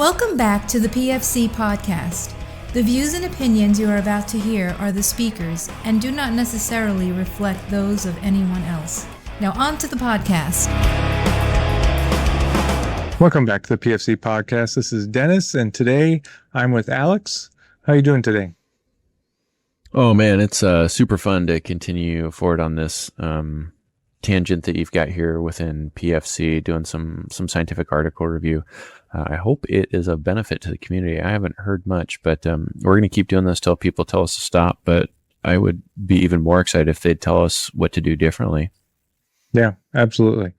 Welcome back to the PFC podcast. The views and opinions you are about to hear are the speakers and do not necessarily reflect those of anyone else. Now on to the podcast. Welcome back to the PFC podcast. This is Dennis, and today I'm with Alex. How are you doing today? Oh man, it's super fun to continue forward on this tangent that you've got here within PFC, doing some scientific article review. I hope it is of benefit to the community. I haven't heard much, but we're going to keep doing this till people tell us to stop. But I would be even more excited if they'd tell us what to do differently. Yeah, absolutely.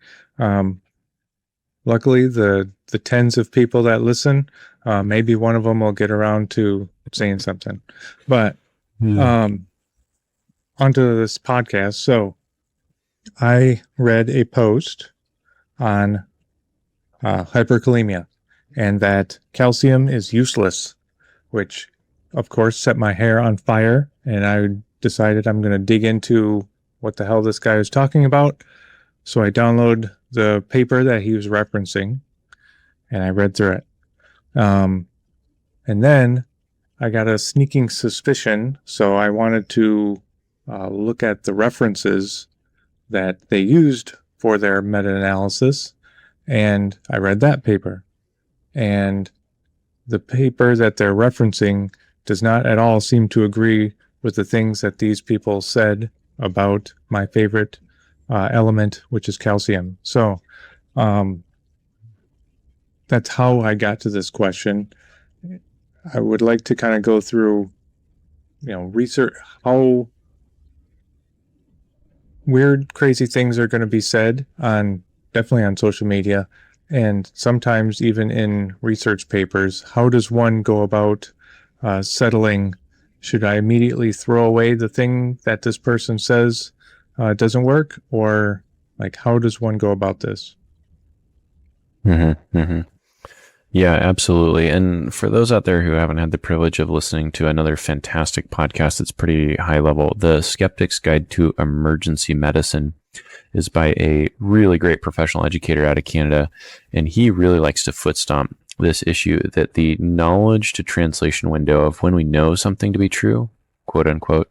Luckily, the tens of people that listen, maybe one of them will get around to saying something. But onto this podcast. So I read a post on hyperkalemia and that calcium is useless, which of course set my hair on fire. And I decided I'm going to dig into what the hell this guy was talking about. So I downloaded the paper that he was referencing and I read through it. And then I got a sneaking suspicion. So I wanted to look at the references that they used for their meta-analysis. And I read that paper. And the paper that they're referencing does not at all seem to agree with the things that these people said about my favorite element, which is calcium. So that's how I got to this question. I would like to kind of go through, research how weird, crazy things are going to be said definitely on social media, and sometimes even in research papers. How does one go about settling? Should I immediately throw away the thing that this person says doesn't work, or how does one go about this? Yeah, absolutely. And for those out there who haven't had the privilege of listening to another fantastic podcast that's pretty high level, The Skeptic's Guide to Emergency Medicine is by a really great professional educator out of Canada. And he really likes to foot stomp this issue that the knowledge to translation window of when we know something to be true, quote unquote,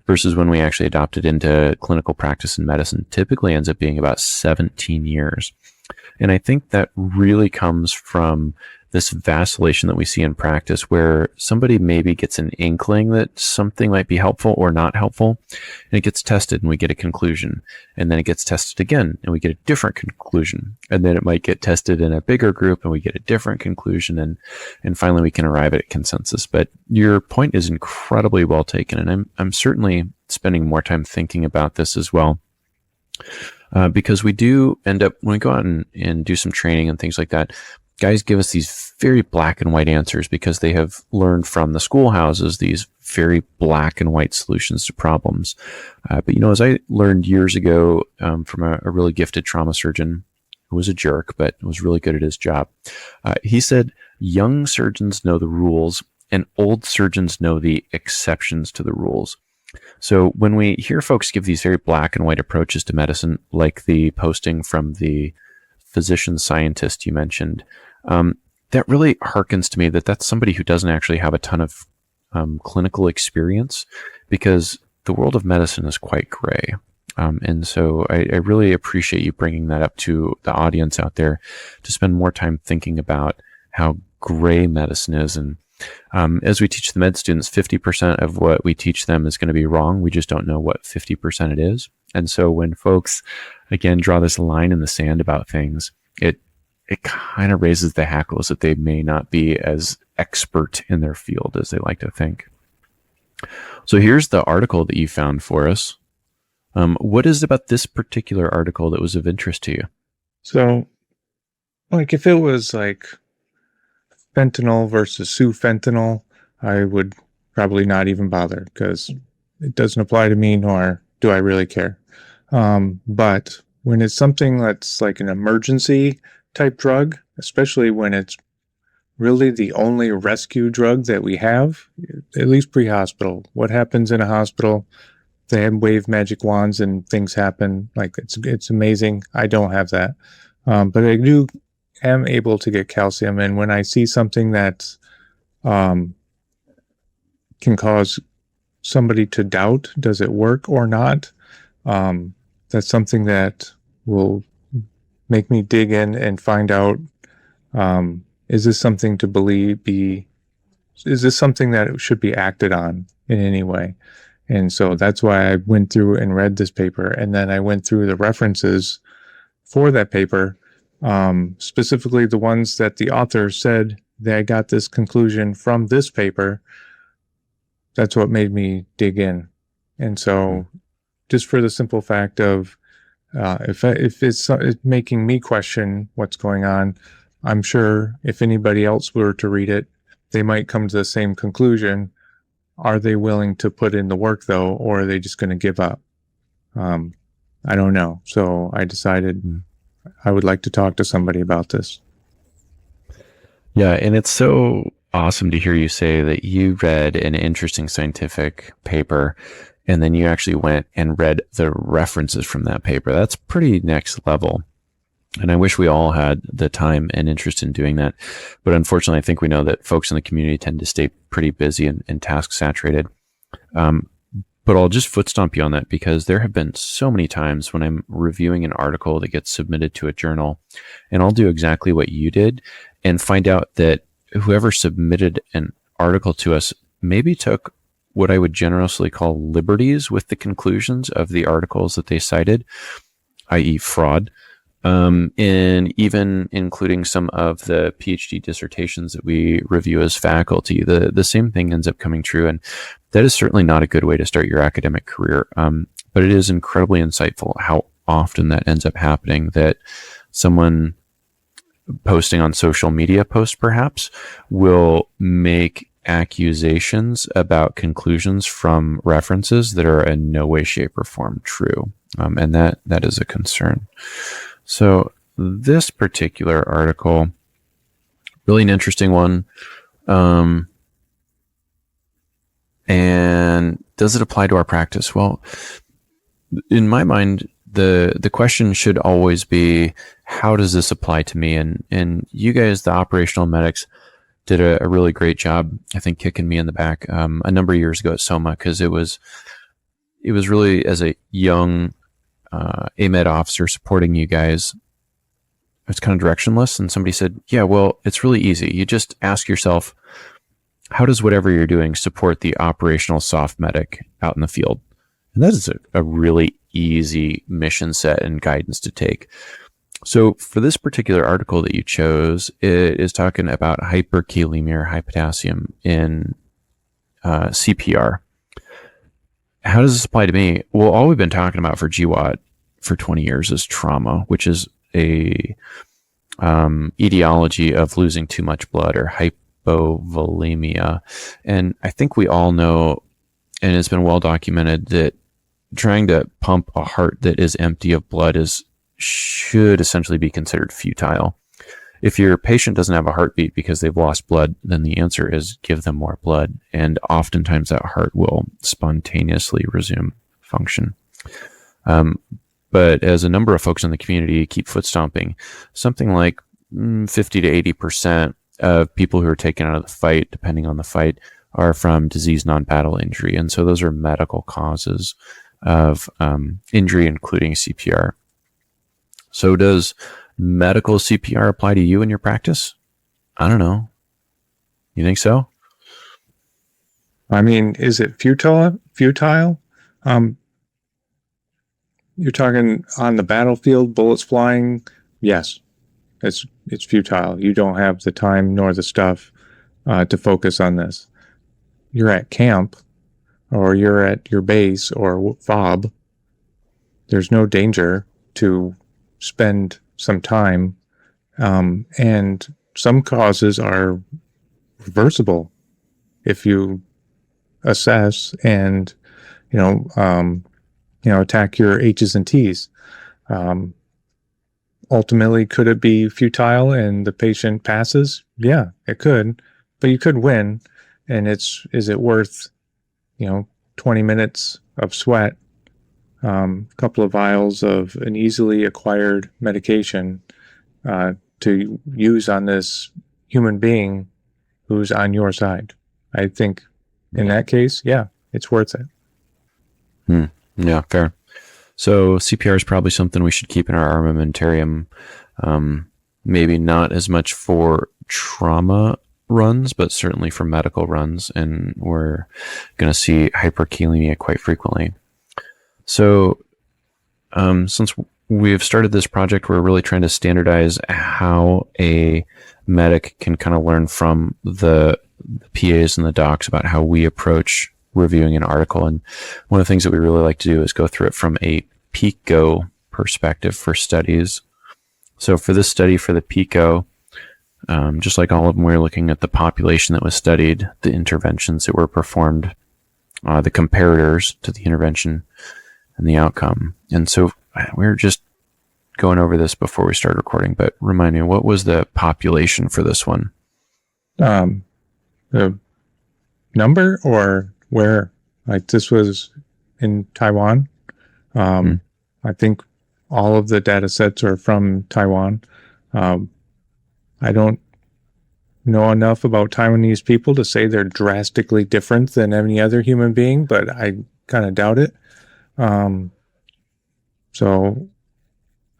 versus when we actually adopt it into clinical practice in medicine typically ends up being about 17 years. And I think that really comes from this vacillation that we see in practice where somebody maybe gets an inkling that something might be helpful or not helpful, and it gets tested and we get a conclusion. And then it gets tested again and we get a different conclusion. And then it might get tested in a bigger group and we get a different conclusion. And finally we can arrive at a consensus. But your point is incredibly well taken. And I'm certainly spending more time thinking about this as well. Because we do end up, when we go out and do some training and things like that, guys give us these very black and white answers because they have learned from the schoolhouses these very black and white solutions to problems. But as I learned years ago from a really gifted trauma surgeon who was a jerk, but was really good at his job, he said, young surgeons know the rules and old surgeons know the exceptions to the rules. So when we hear folks give these very black and white approaches to medicine, like the posting from the physician scientist you mentioned, that really harkens to me that that's somebody who doesn't actually have a ton of clinical experience, because the world of medicine is quite gray. And so I really appreciate you bringing that up to the audience out there to spend more time thinking about how gray medicine is. And as we teach the med students, 50% of what we teach them is going to be wrong. We just don't know what 50% it is. And so when folks, again, draw this line in the sand about things, it kind of raises the hackles that they may not be as expert in their field as they like to think. So here's the article that you found for us. What is it about this particular article that was of interest to you? So, if it was fentanyl versus sufentanil, I would probably not even bother because it doesn't apply to me, nor do I really care. But when it's something that's like an emergency type drug, especially when it's really the only rescue drug that we have, at least pre-hospital. What happens in a hospital? They have wave magic wands and things happen. It's amazing. I don't have that. But I do am able to get calcium, and when I see something that can cause somebody to doubt, does it work or not? That's something that will make me dig in and find out, is this something to is this something that should be acted on in any way? And so that's why I went through and read this paper. And then I went through the references for that paper, specifically the ones that the author said that I got this conclusion from this paper. That's what made me dig in. And so just for the simple fact of, if it's making me question what's going on, I'm sure if anybody else were to read it, they might come to the same conclusion. Are they willing to put in the work though, or are they just going to give up? I don't know. So I decided I would like to talk to somebody about this. Yeah, and it's so awesome to hear you say that you read an interesting scientific paper and then you actually went and read the references from that paper. That's pretty next level. And I wish we all had the time and interest in doing that. But unfortunately, I think we know that folks in the community tend to stay pretty busy and task saturated. But I'll just foot stomp you on that, because there have been so many times when I'm reviewing an article that gets submitted to a journal, and I'll do exactly what you did and find out that whoever submitted an article to us maybe took what I would generously call liberties with the conclusions of the articles that they cited, i.e. fraud. And even including some of the PhD dissertations that we review as faculty, the same thing ends up coming true. And that is certainly not a good way to start your academic career. But it is incredibly insightful how often that ends up happening, that someone posting on social media posts perhaps will make accusations about conclusions from references that are in no way, shape, or form true. And that is a concern. So this particular article, really an interesting one. And does it apply to our practice? Well, in my mind, the question should always be, how does this apply to me? And you guys, the operational medics, did a really great job, I think, kicking me in the back a number of years ago at SOMA, because it was really, as a young AMED officer supporting you guys, it's kind of directionless. And somebody said, yeah, well, it's really easy. You just ask yourself, how does whatever you're doing support the operational soft medic out in the field? And that is a really easy mission set and guidance to take. So for this particular article that you chose, it is talking about hyperkalemia or high potassium in CPR. How does this apply to me? Well, all we've been talking about for GWAT for 20 years is trauma, which is a etiology of losing too much blood, or hypovolemia. And I think we all know, and it's been well documented, that trying to pump a heart that is empty of blood should essentially be considered futile. If your patient doesn't have a heartbeat because they've lost blood, then the answer is give them more blood. And oftentimes that heart will spontaneously resume function. But as a number of folks in the community keep foot stomping, something like 50 to 80% of people who are taken out of the fight, depending on the fight, are from disease non-battle injury. And so those are medical causes of injury, including CPR. So does medical CPR apply to you in your practice? I don't know. You think so? I mean, is it futile? You're talking on the battlefield, bullets flying. Yes, it's futile. You don't have the time nor the stuff to focus on this. You're at camp, or you're at your base or FOB. There's no danger to spend some time, and some causes are reversible if you assess and attack your H's and T's. Ultimately, could it be futile and the patient passes? Yeah, it could, but you could win. And is it worth 20 minutes of sweat, a couple of vials of an easily acquired medication to use on this human being who's on your side. I think in that case, yeah, it's worth it. Yeah, fair. So CPR is probably something we should keep in our armamentarium. Maybe not as much for trauma runs, but certainly for medical runs. And we're going to see hyperkalemia quite frequently. So since we've started this project, we're really trying to standardize how a medic can kind of learn from the PAs and the docs about how we approach reviewing an article. And one of the things that we really like to do is go through it from a PICO perspective for studies. So for this study, for the PICO, just like all of them, we're looking at the population that was studied, the interventions that were performed, the comparators to the intervention, and the outcome. And so we're just going over this before we start recording, but remind me, what was the population for this one? The number or where? Like this was in Taiwan. I think all of the data sets are from Taiwan. I don't know enough about Taiwanese people to say they're drastically different than any other human being, but I kind of doubt it. So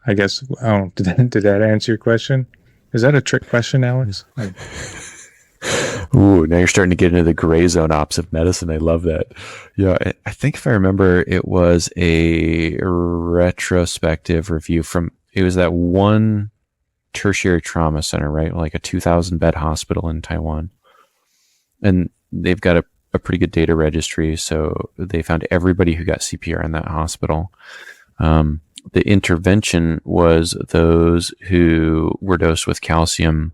I guess, did that answer your question? Is that a trick question, Alex? Ooh, now you're starting to get into the gray zone ops of medicine. I love that. Yeah, I think if I remember, it was a retrospective review it was that one tertiary trauma center, right? Like a 2,000 bed hospital in Taiwan. And they've got a pretty good data registry. So they found everybody who got CPR in that hospital. The intervention was those who were dosed with calcium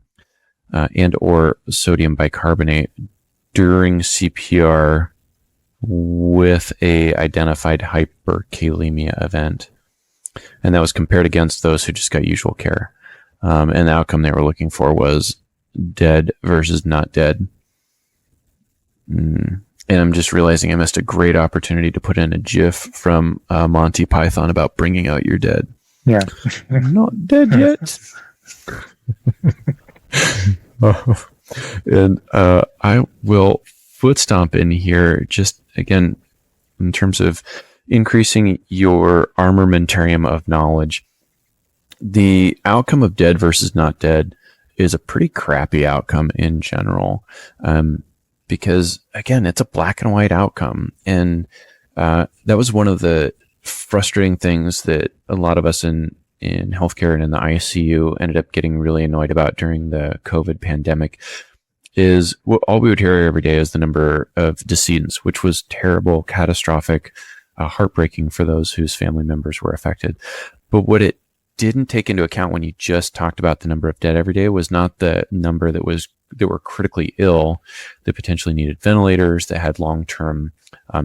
and or sodium bicarbonate during CPR with a identified hyperkalemia event. And that was compared against those who just got usual care. And the outcome they were looking for was dead versus not dead. And I'm just realizing I missed a great opportunity to put in a GIF from Monty Python about bringing out your dead. Yeah. I'm not dead yet. And I will foot stomp in here just again in terms of increasing your armamentarium of knowledge. The outcome of dead versus not dead is a pretty crappy outcome in general, because again, it's a black and white outcome. And that was one of the frustrating things that a lot of us in healthcare and in the ICU ended up getting really annoyed about during the COVID pandemic is all we would hear every day is the number of decedents, which was terrible, catastrophic, heartbreaking for those whose family members were affected. But what it didn't take into account when you just talked about the number of dead every day was not the number that were critically ill, that potentially needed ventilators, that had long-term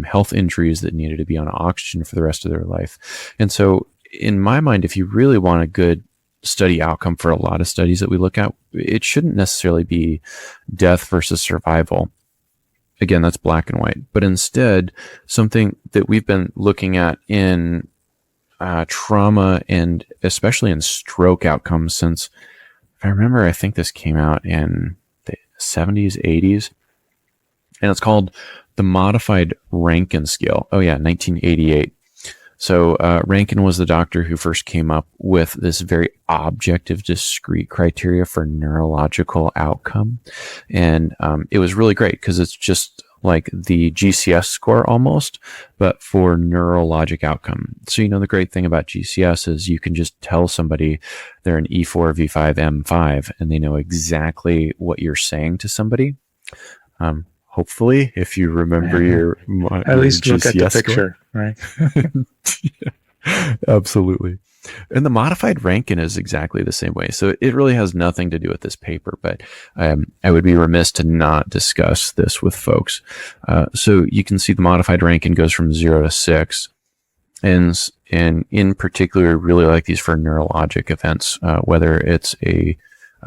health injuries, that needed to be on oxygen for the rest of their life. And so in my mind, if you really want a good study outcome for a lot of studies that we look at, it shouldn't necessarily be death versus survival. Again, that's black and white. But instead, something that we've been looking at in trauma and especially in stroke outcomes since, if I remember, I think this came out in the 70s, 80s. And it's called the Modified Rankin Scale. Oh yeah, 1988. So Rankin was the doctor who first came up with this very objective, discrete criteria for neurological outcome. And it was really great because it's just like the GCS score almost, but for neurologic outcome. So, the great thing about GCS is you can just tell somebody they're an E4, V5, M5, and they know exactly what you're saying to somebody. Hopefully, if you remember your at least GCS look at the score. picture, right? Yeah, absolutely. And the modified Rankin is exactly the same way. So it really has nothing to do with this paper, but I would be remiss to not discuss this with folks. So you can see the modified Rankin goes from 0 to 6. And in particular, really like these for neurologic events, whether it's a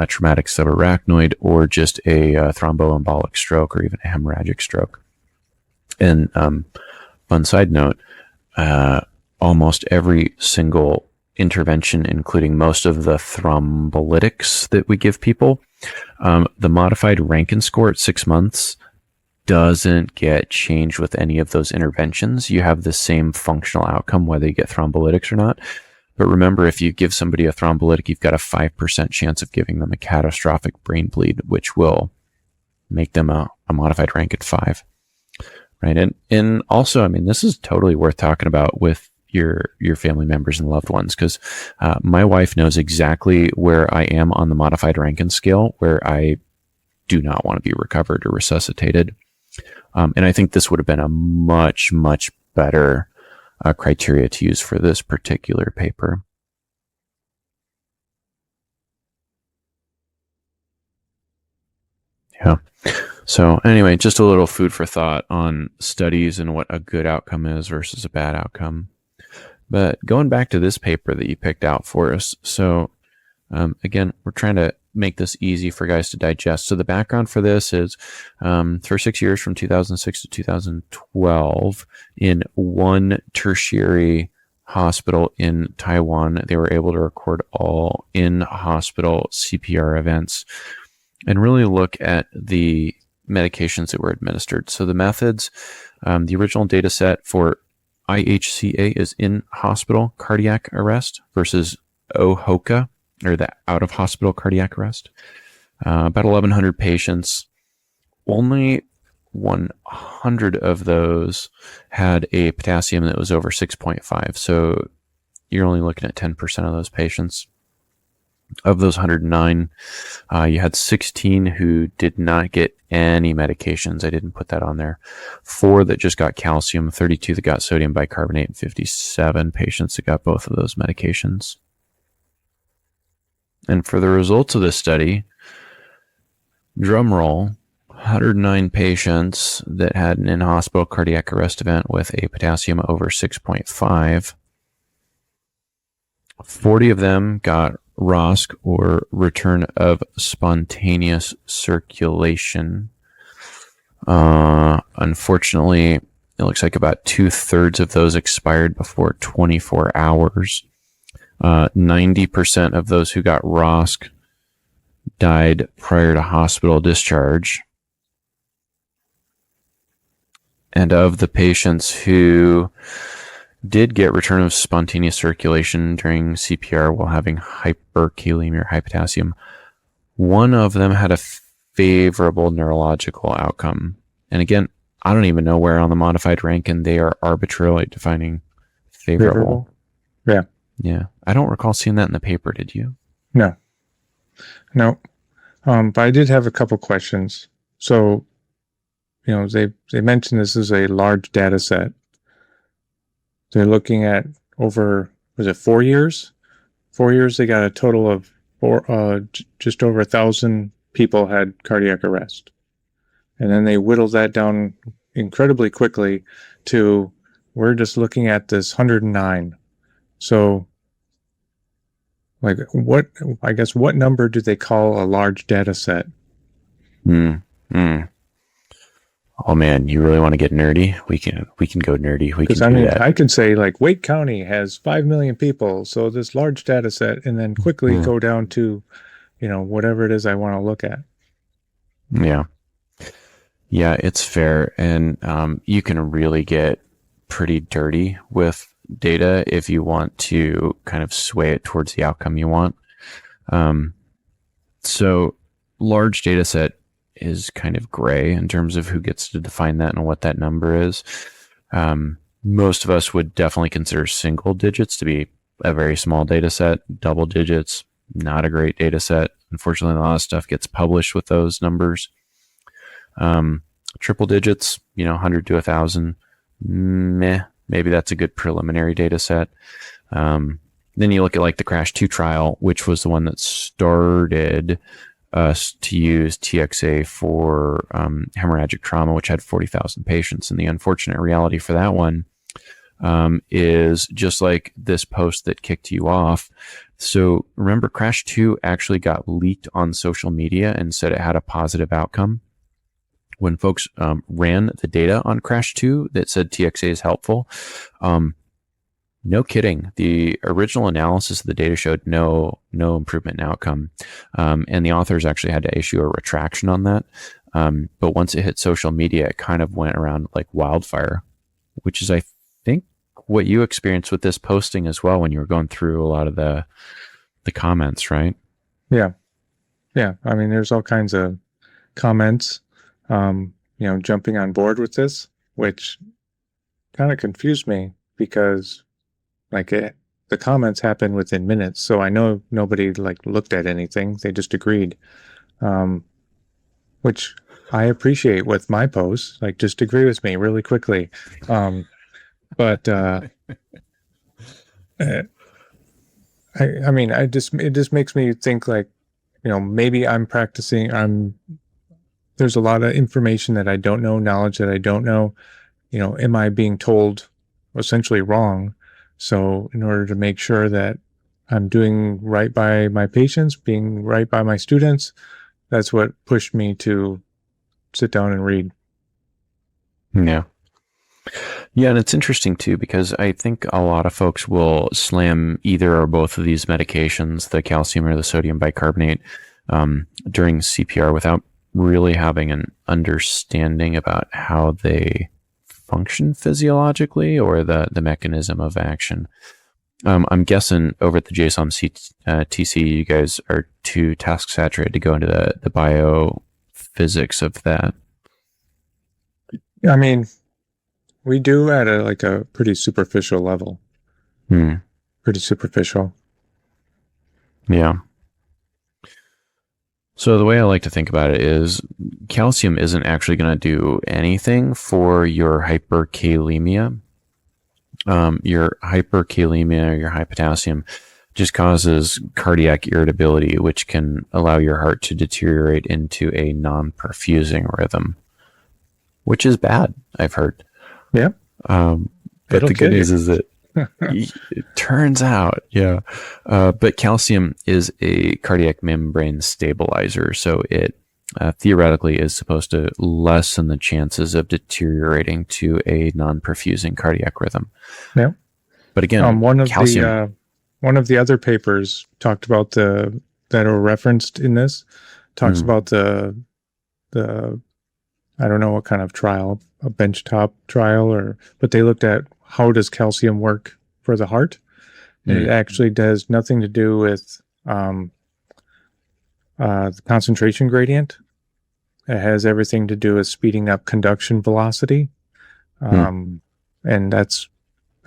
traumatic subarachnoid or just a thromboembolic stroke or even a hemorrhagic stroke. And fun side note, almost every single intervention, including most of the thrombolytics that we give people, the modified Rankin score at 6 months doesn't get changed with any of those interventions. You have the same functional outcome, whether you get thrombolytics or not. But remember, if you give somebody a thrombolytic, you've got a 5% chance of giving them a catastrophic brain bleed, which will make them a modified Rankin 5. Right. And also, I mean, this is totally worth talking about with your family members and loved ones, because my wife knows exactly where I am on the modified Rankin scale, where I do not want to be recovered or resuscitated. And I think this would have been a much, much better criteria to use for this particular paper. Yeah. So anyway, just a little food for thought on studies and what a good outcome is versus a bad outcome. But going back to this paper that you picked out for us. So again, we're trying to make this easy for guys to digest. So the background for this is for 6 years, from 2006 to 2012, in one tertiary hospital in Taiwan, they were able to record all in-hospital CPR events and really look at the medications that were administered. So the methods, the original data set for IHCA is in-hospital cardiac arrest versus OHOCA, or the out-of-hospital cardiac arrest. About 1,100 patients. Only 100 of those had a potassium that was over 6.5. So you're only looking at 10% of those patients. Of those 109, you had 16 who did not get any medications. I didn't put that on there. 4 that just got calcium, 32 that got sodium bicarbonate, and 57 patients that got both of those medications. And for the results of this study, drum roll, 109 patients that had an in-hospital cardiac arrest event with a potassium over 6.5. 40 of them got ROSC, or return of spontaneous circulation. Unfortunately, it looks like about 2/3 of those expired before 24 hours. 90% of those who got ROSC died prior to hospital discharge. And of the patients who did get return of spontaneous circulation during CPR while having hyperkalemia or high potassium, one of them had a favorable neurological outcome. And again, I don't even know where on the modified Rankin they are arbitrarily defining favorable. Yeah. Yeah. I don't recall seeing that in the paper. Did you? No. But I did have a couple questions. So, they mentioned this is a large data set. They're looking at over, was it 4 years? 4 years, they got a total of just over 1,000 people had cardiac arrest. And then they whittled that down incredibly quickly to, we're just looking at this 109. So, what number do they call a large data set? Oh man, you really want to get nerdy? We can go nerdy. We can do that. I can say like Wake County has 5 million people, so this large data set, and then quickly go down to, whatever it is I want to look at. Yeah, it's fair, and you can really get pretty dirty with data if you want to kind of sway it towards the outcome you want. So large data set is kind of gray in terms of who gets to define that and what that number is. Most of us would definitely consider single digits to be a very small data set. Double digits, not a great data set. Unfortunately, a lot of stuff gets published with those numbers. Triple digits, 100 to 1,000, maybe that's a good preliminary data set. Then you look at like the CRASH 2 trial, which was the one that started us to use TXA for hemorrhagic trauma, which had 40,000 patients. And the unfortunate reality for that one is just like this post that kicked you off. So remember, CRASH 2 actually got leaked on social media and said it had a positive outcome. When folks ran the data on CRASH 2 that said TXA is helpful, No kidding. The original analysis of the data showed no improvement in outcome, and the authors actually had to issue a retraction on that. But once it hit social media, it kind of went around like wildfire, which is, I think, what you experienced with this posting as well when you were going through a lot of the comments, right? Yeah. I mean, there's all kinds of comments, jumping on board with this, which kind of confused me because the comments happen within minutes. So I know nobody looked at anything. They just agreed, which I appreciate with my posts. Just agree with me really quickly. But it just makes me think maybe I'm practicing. There's a lot of information that I don't know, knowledge that I don't know. Am I being told essentially wrong? So in order to make sure that I'm doing right by my patients, being right by my students, that's what pushed me to sit down and read. Yeah. Yeah, and it's interesting too, because I think a lot of folks will slam either or both of these medications, the calcium or the sodium bicarbonate, during CPR without really having an understanding about how they function physiologically or the mechanism of action. I'm guessing over at the JSOM TC, you guys are too task saturated to go into the biophysics of that. I mean, we do at a pretty superficial level. Pretty superficial. Yeah. So the way I like to think about it is calcium isn't actually going to do anything for your hyperkalemia. Your hyperkalemia or your high potassium just causes cardiac irritability, which can allow your heart to deteriorate into a non-perfusing rhythm, which is bad, I've heard. Yeah. But the good news is that it turns out, but calcium is a cardiac membrane stabilizer, so it theoretically is supposed to lessen the chances of deteriorating to a non-perfusing cardiac rhythm. Yeah. But again, one of calcium. One of the other papers talked about that are referenced in this talks about the I don't know what kind of trial, a benchtop trial, but they looked at how does calcium work for the heart, and it actually does nothing to do with the concentration gradient. It has everything to do with speeding up conduction velocity, and that's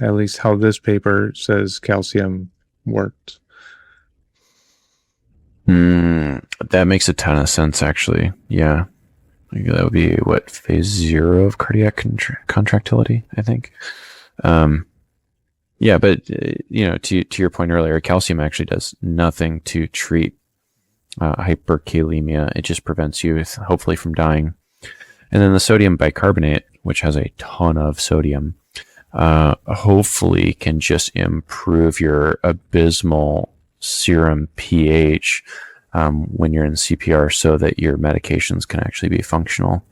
at least how this paper says calcium worked. That makes a ton of sense, actually. Yeah. That would be phase 0 of cardiac contractility, I think. Yeah, but to your point earlier, calcium actually does nothing to treat hyperkalemia. It just prevents you, hopefully, from dying. And then the sodium bicarbonate, which has a ton of sodium, hopefully can just improve your abysmal serum pH when you're in CPR, so that your medications can actually be functional.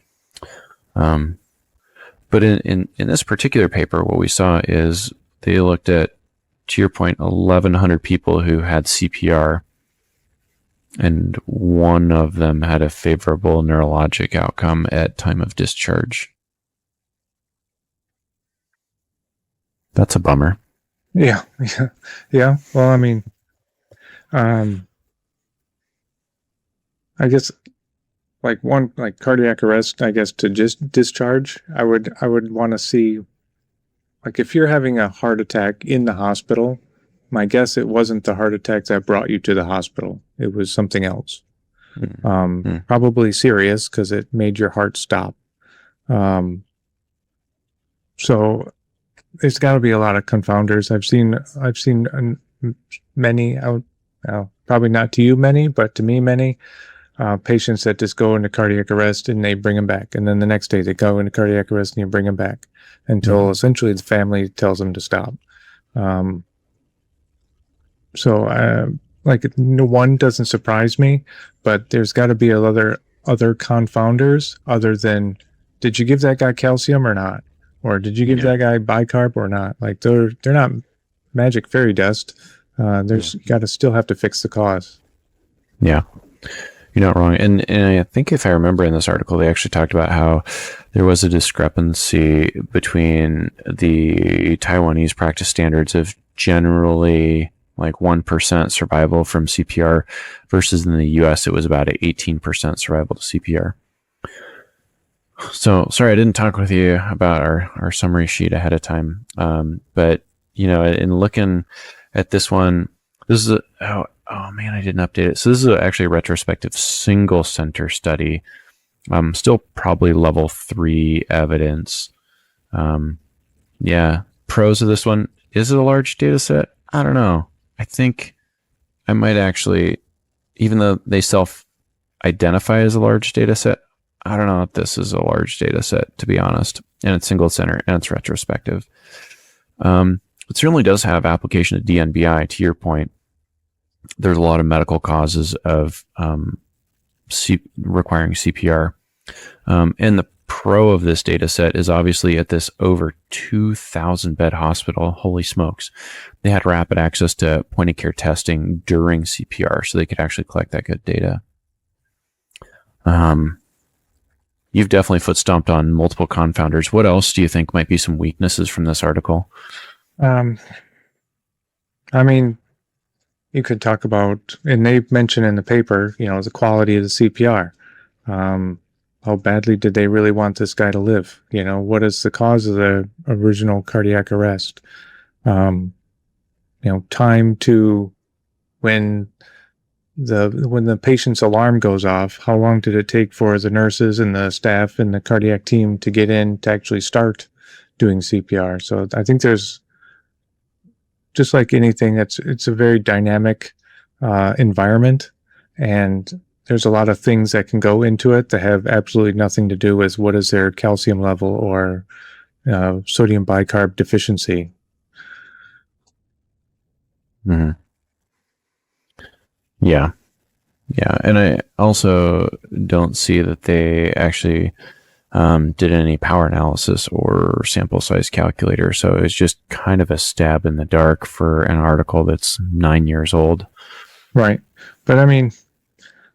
But in this particular paper, what we saw is they looked at, to your point, 1,100 people who had CPR, and one of them had a favorable neurologic outcome at time of discharge. That's a bummer. Yeah. Well, I mean, I guess cardiac arrest, I guess, to just discharge, I would want to see, if you're having a heart attack in the hospital, my guess it wasn't the heart attack that brought you to the hospital. It was something else. Probably serious because it made your heart stop. So there's got to be a lot of confounders. I've seen many out, probably not to you many, but to me many, patients that just go into cardiac arrest and they bring them back. And then the next day they go into cardiac arrest and you bring them back until essentially the family tells them to stop. One doesn't surprise me, but there's got to be other confounders other than, did you give that guy calcium or not? Or did you give that guy bicarb or not? They're not magic fairy dust. You got to still have to fix the cause. Yeah, you're not wrong. And I think if I remember in this article, they actually talked about how there was a discrepancy between the Taiwanese practice standards of generally like 1% survival from CPR versus in the US, it was about 18% survival to CPR. So sorry, I didn't talk with you about our summary sheet ahead of time. But in looking at this one, this is oh man, I didn't update it. So this is actually a retrospective single center study. Still probably level 3 evidence. Pros of this one. Is it a large data set? I don't know. I think I might actually, even though they self-identify as a large data set, I don't know if this is a large data set, to be honest. And it's single center and it's retrospective. It certainly does have application to DNBI, to your point. There's a lot of medical causes of requiring CPR. And the pro of this data set is obviously at this over 2,000 bed hospital. Holy smokes. They had rapid access to point of care testing during CPR, so they could actually collect that good data. You've definitely foot stomped on multiple confounders. What else do you think might be some weaknesses from this article? I mean, you could talk about, and they mention in the paper, the quality of the CPR. How badly did they really want this guy to live? What is the cause of the original cardiac arrest? Time to when the patient's alarm goes off, how long did it take for the nurses and the staff and the cardiac team to get in to actually start doing CPR? So I think there's, just like anything, it's a very dynamic environment, and there's a lot of things that can go into it that have absolutely nothing to do with what is their calcium level or sodium bicarb deficiency. Mm-hmm. Yeah. And I also don't see that they actually did any power analysis or sample size calculator. So it's just kind of a stab in the dark for an article that's 9 years old. Right. But I mean,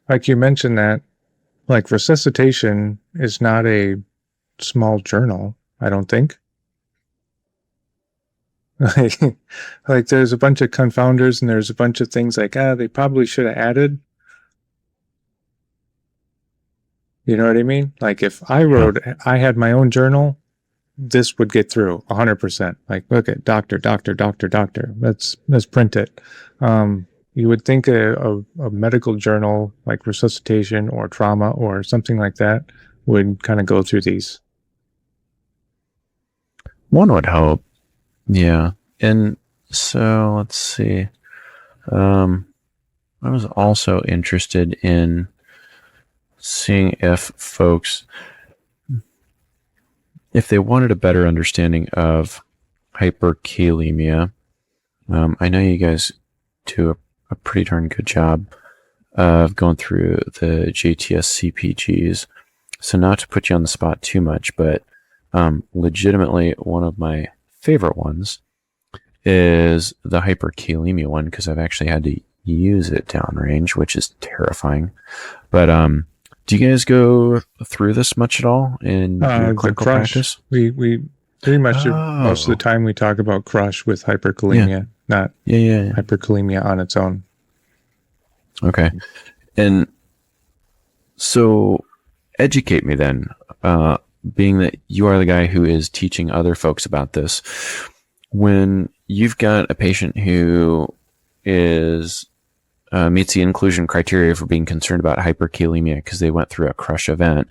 like you mentioned that, like, resuscitation is not a small journal, I don't think. Like there's a bunch of confounders and there's a bunch of things like, they probably should have added. You know what I mean? Like if I had my own journal, this would get through 100%. Like, look at doctor. Let's print it. You would think a medical journal like resuscitation or trauma or something like that would kind of go through these. One would hope. Yeah. And so let's see. I was also interested in seeing if folks, if they wanted a better understanding of hyperkalemia. I know you guys do a pretty darn good job of going through the JTS CPGs. So not to put you on the spot too much, but legitimately one of my favorite ones is the hyperkalemia one, because I've actually had to use it downrange, which is terrifying. But do you guys go through this much at all in your clinical practice? We pretty much most of the time we talk about crush with hyperkalemia, not hyperkalemia on its own. Okay. And so educate me then, being that you are the guy who is teaching other folks about this. When you've got a patient who is meets the inclusion criteria for being concerned about hyperkalemia because they went through a crush event,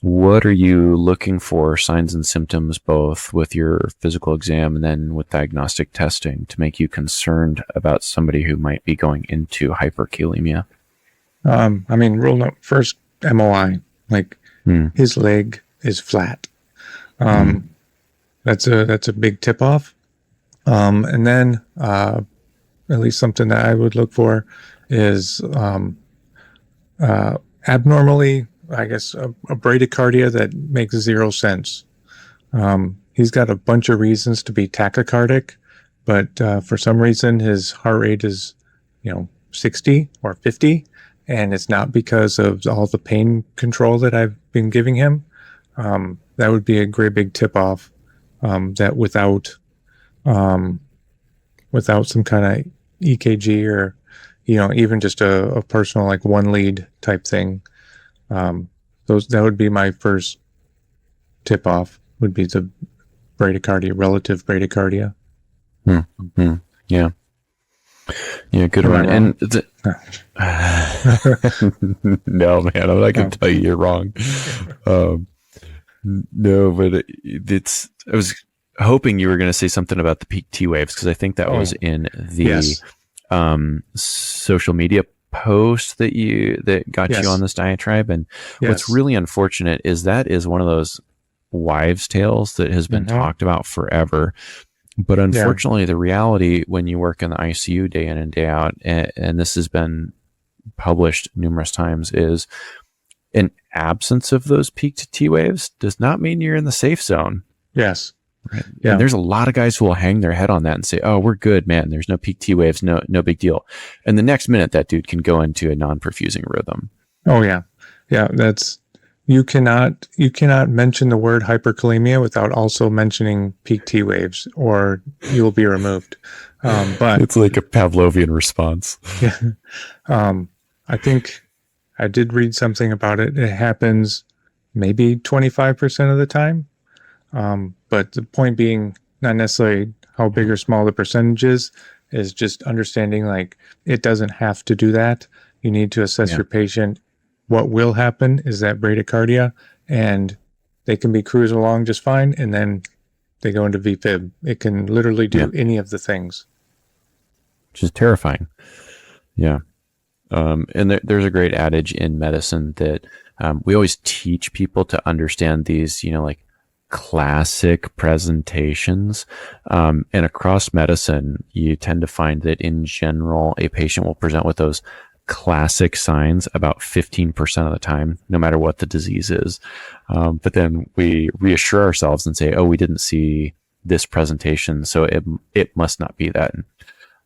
what are you looking for signs and symptoms, both with your physical exam and then with diagnostic testing, to make you concerned about somebody who might be going into hyperkalemia? I mean, first, MOI, like his leg is flat. That's a big tip off. And then, at least something that I would look for is, abnormally, I guess, a bradycardia that makes zero sense. He's got a bunch of reasons to be tachycardic, but for some reason his heart rate is, 60 or 50, and it's not because of all the pain control that I've been giving him. That would be a great big tip off, that without some kind of EKG or, even just a personal, like one lead type thing. That would be my first tip off, would be the bradycardia, relative bradycardia. Mm-hmm. Yeah. Yeah, good one. And no, man, I'm not going to tell you you're wrong. No, but I was hoping you were going to say something about the peak T waves, because I think that was in the social media post that got you on this diatribe. And what's really unfortunate is that is one of those wives' tales that has been talked about forever. But unfortunately, the reality when you work in the ICU day in and day out, and this has been published numerous times, is an absence of those peak to T waves does not mean you're in the safe zone. Yes. Right. Yeah. And there's a lot of guys who will hang their head on that and say, "Oh, we're good, man. There's no peak T waves, no big deal." And the next minute, that dude can go into a non-perfusing rhythm. Oh yeah, yeah. You cannot mention the word hyperkalemia without also mentioning peak T waves, or you will be removed. But it's like a Pavlovian response. Yeah. I think I did read something about it. It happens maybe 25% of the time. But the point being, not necessarily how big or small the percentage is just understanding, like, it doesn't have to do that. You need to assess your patient. What will happen is that bradycardia, and they can be cruising along just fine, and then they go into VFib. It can literally do any of the things. Which is terrifying. Yeah. And there's a great adage in medicine that we always teach people to understand these, like classic presentations. And across medicine, you tend to find that in general, a patient will present with those classic signs about 15% of the time, no matter what the disease is. But then we reassure ourselves and say, "Oh, we didn't see this presentation, so it must not be that." And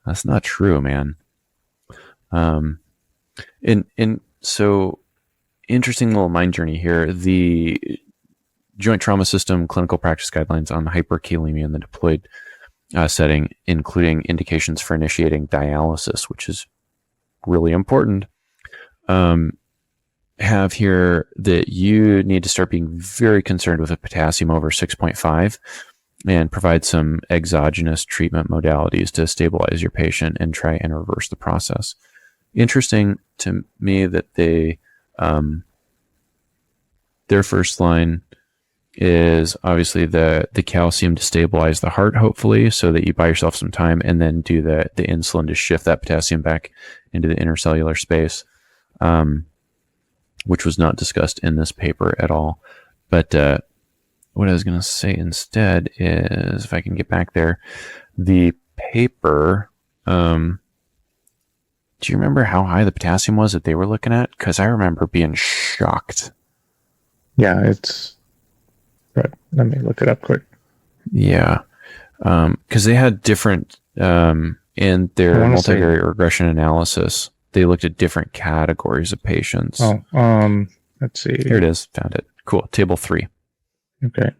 that's not true, man. And so interesting little mind journey here. The Joint Trauma System clinical practice guidelines on hyperkalemia in the deployed setting, including indications for initiating dialysis, which is really important, have here that you need to start being very concerned with a potassium over 6.5 and provide some exogenous treatment modalities to stabilize your patient and try and reverse the process. Interesting to me that they, their first line is obviously the calcium to stabilize the heart, hopefully, so that you buy yourself some time, and then do the insulin to shift that potassium back into the intercellular space, which was not discussed in this paper at all. But what I was going to say instead is, if I can get back there, the paper, do you remember how high the potassium was that they were looking at? Because I remember being shocked. Yeah, it's... Right. Let me look it up quick. Yeah. Because they had different, in their multivariate regression analysis, they looked at different categories of patients. Let's see. Here it is. Found it. Cool. Table 3. Okay.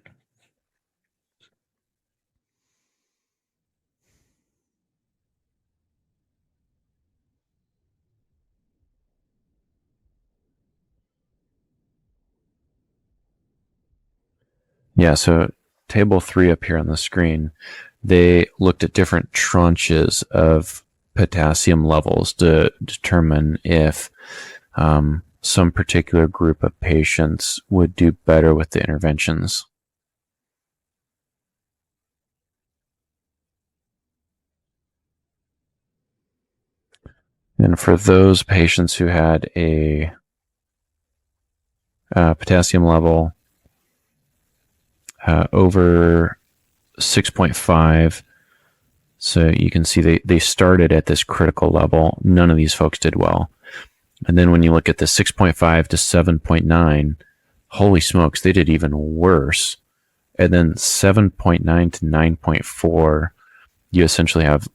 Yeah, so table 3 up here on the screen, they looked at different tranches of potassium levels to determine if some particular group of patients would do better with the interventions. And for those patients who had a potassium level over 6.5, so you can see they started at this critical level. None of these folks did well. And then when you look at the 6.5 to 7.9, holy smokes, they did even worse. And then 7.9 to 9.4, you essentially have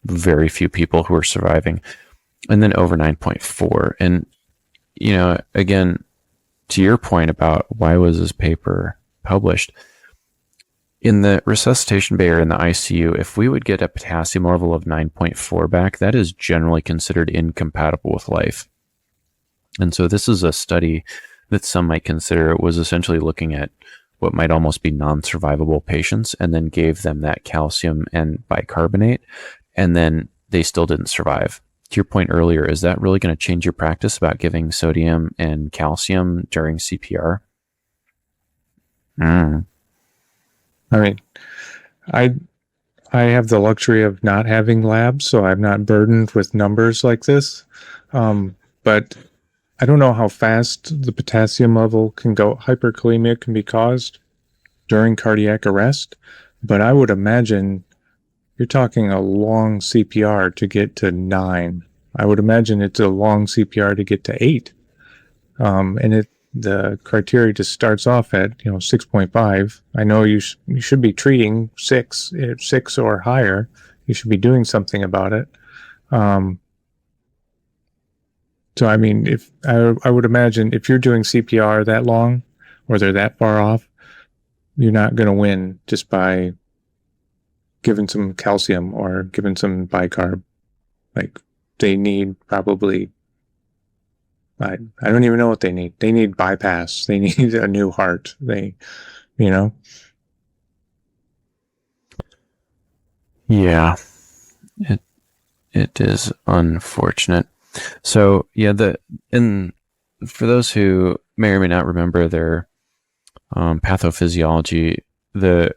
very few people who are surviving. And then over 9.4. And, again, to your point about why was this paper published, in the resuscitation bay or in the ICU, if we would get a potassium level of 9.4 back, that is generally considered incompatible with life. And so this is a study that some might consider was essentially looking at what might almost be non-survivable patients and then gave them that calcium and bicarbonate, and then they still didn't survive. To your point earlier, is that really going to change your practice about giving sodium and calcium during CPR? I mean, I have the luxury of not having labs, so I'm not burdened with numbers like this. But I don't know how fast the potassium level can go. Hyperkalemia can be caused during cardiac arrest, but I would imagine you're talking a long CPR to get to 9. I would imagine it's a long CPR to get to 8. And the criteria just starts off at 6.5. I know you should be treating 6 or higher. You should be doing something about it. So I mean, if I would imagine if you're doing CPR that long or they're that far off, you're not going to win just by giving some calcium or giving some bicarb. Like they need probably, I don't even know what they need. They need bypass. They need a new heart. Yeah, it is unfortunate. So yeah, for those who may or may not remember their pathophysiology, the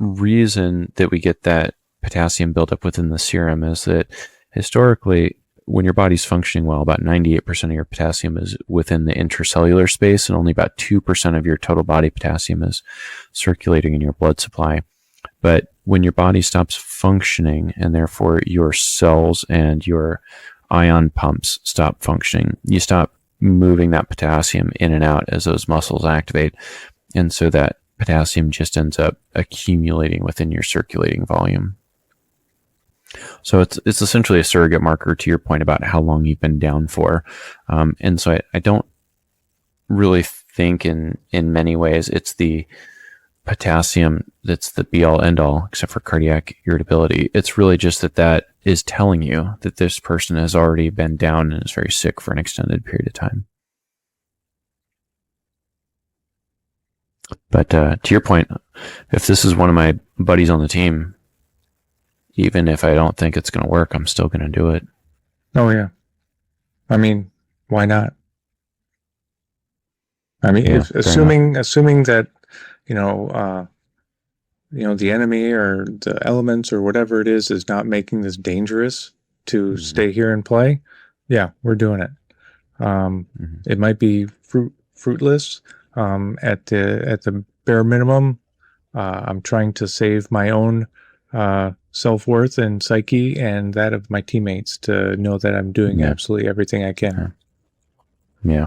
reason that we get that potassium buildup within the serum is that historically, when your body's functioning well, about 98% of your potassium is within the intracellular space, and only about 2% of your total body potassium is circulating in your blood supply. But when your body stops functioning, and therefore your cells and your ion pumps stop functioning, you stop moving that potassium in and out as those muscles activate. And so that potassium just ends up accumulating within your circulating volume. So it's essentially a surrogate marker to your point about how long you've been down for. And so I don't really think in many ways it's the potassium that's the be all end all, except for cardiac irritability. It's really just that is telling you that this person has already been down and is very sick for an extended period of time. But to your point, if this is one of my buddies on the team, even if I don't think it's going to work, I'm still going to do it. Oh yeah. I mean, why not? I mean, assuming that, the enemy or the elements or whatever it is not making this dangerous to stay here and play. Yeah, we're doing it. It might be fruitless. At the bare minimum, I'm trying to save my own self-worth and psyche and that of my teammates to know that I'm doing absolutely everything I can. Yeah.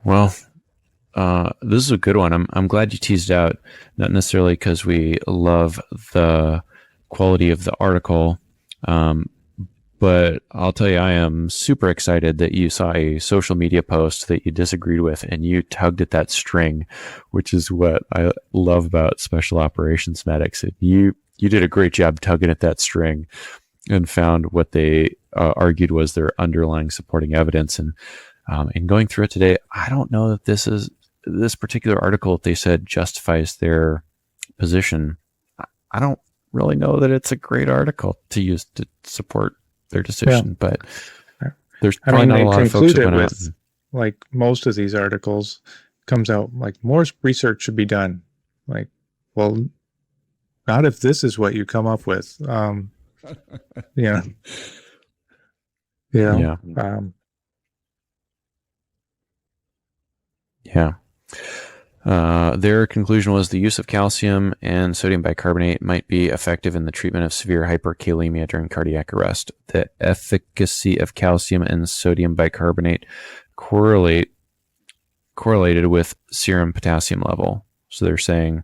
Well, this is a good one. I'm glad you teased out, not necessarily because we love the quality of the article, but I'll tell you, I am super excited that you saw a social media post that you disagreed with and you tugged at that string, which is what I love about special operations medics. You did a great job tugging at that string and found what they argued was their underlying supporting evidence. And in going through it today, I don't know that this particular article, they said justifies their position. I don't really know that it's a great article to use to support their decision, but there's probably not a lot of folks that went out. Like most of these articles comes out like more research should be done. Like, well, not if this is what you come up with. Yeah. Their conclusion was the use of calcium and sodium bicarbonate might be effective in the treatment of severe hyperkalemia during cardiac arrest. The efficacy of calcium and sodium bicarbonate correlated with serum potassium level. So they're saying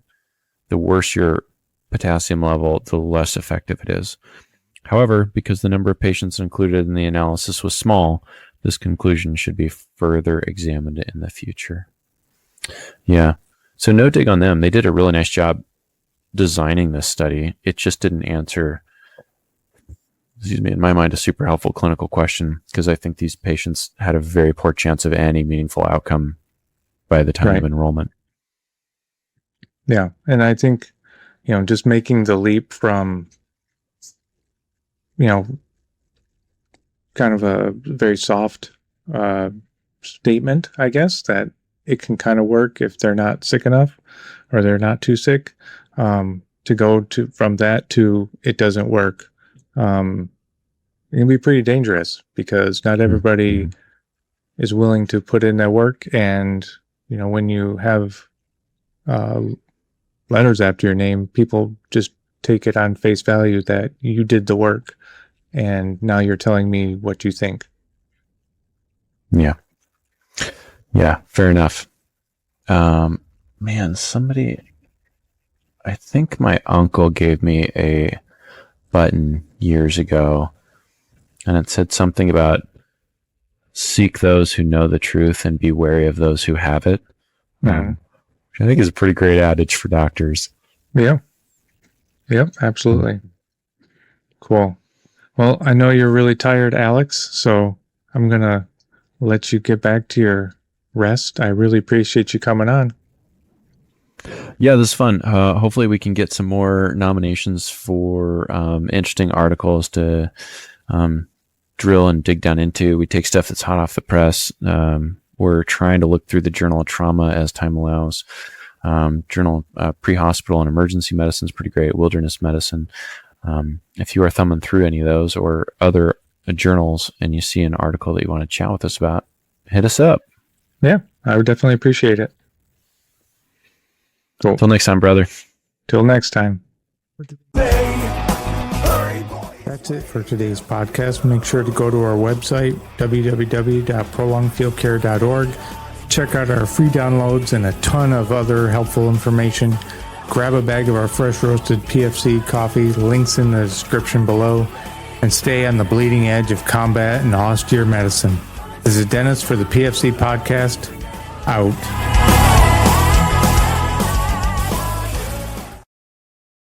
the worse your potassium level, the less effective it is. However, because the number of patients included in the analysis was small, this conclusion should be further examined in the future. Yeah. So no dig on them. They did a really nice job designing this study. It just didn't answer, in my mind, a super helpful clinical question, because I think these patients had a very poor chance of any meaningful outcome by the time of enrollment. Yeah. And I think, just making the leap from, kind of a very soft statement, I guess, that it can kind of work if they're not sick enough or they're not too sick, to go from that to it doesn't work. It can be pretty dangerous, because not everybody is willing to put in their work. And, when you have letters after your name, people just take it on face value that you did the work, and now you're telling me what you think. Yeah. Yeah, fair enough. Man, I think my uncle gave me a button years ago, and it said something about seek those who know the truth and be wary of those who have it. Which I think is a pretty great adage for doctors. Yeah. Yep, absolutely. Cool. Well, I know you're really tired, Alex, so I'm going to let you get back to your rest. I really appreciate you coming on. Yeah, this is fun. Hopefully we can get some more nominations for interesting articles to drill and dig down into. We take stuff that's hot off the press. We're trying to look through the Journal of Trauma as time allows. Journal Pre-Hospital and Emergency Medicine is pretty great. Wilderness Medicine. If you are thumbing through any of those or other journals and you see an article that you want to chat with us about, hit us up. Yeah, I would definitely appreciate it. Cool. Till next time, brother. Till next time. That's it for today's podcast. Make sure to go to our website, www.prolongedfieldcare.org. Check out our free downloads and a ton of other helpful information. Grab a bag of our fresh roasted PFC coffee, links in the description below, and stay on the bleeding edge of combat and austere medicine. This is Dennis for the PFC podcast. Out.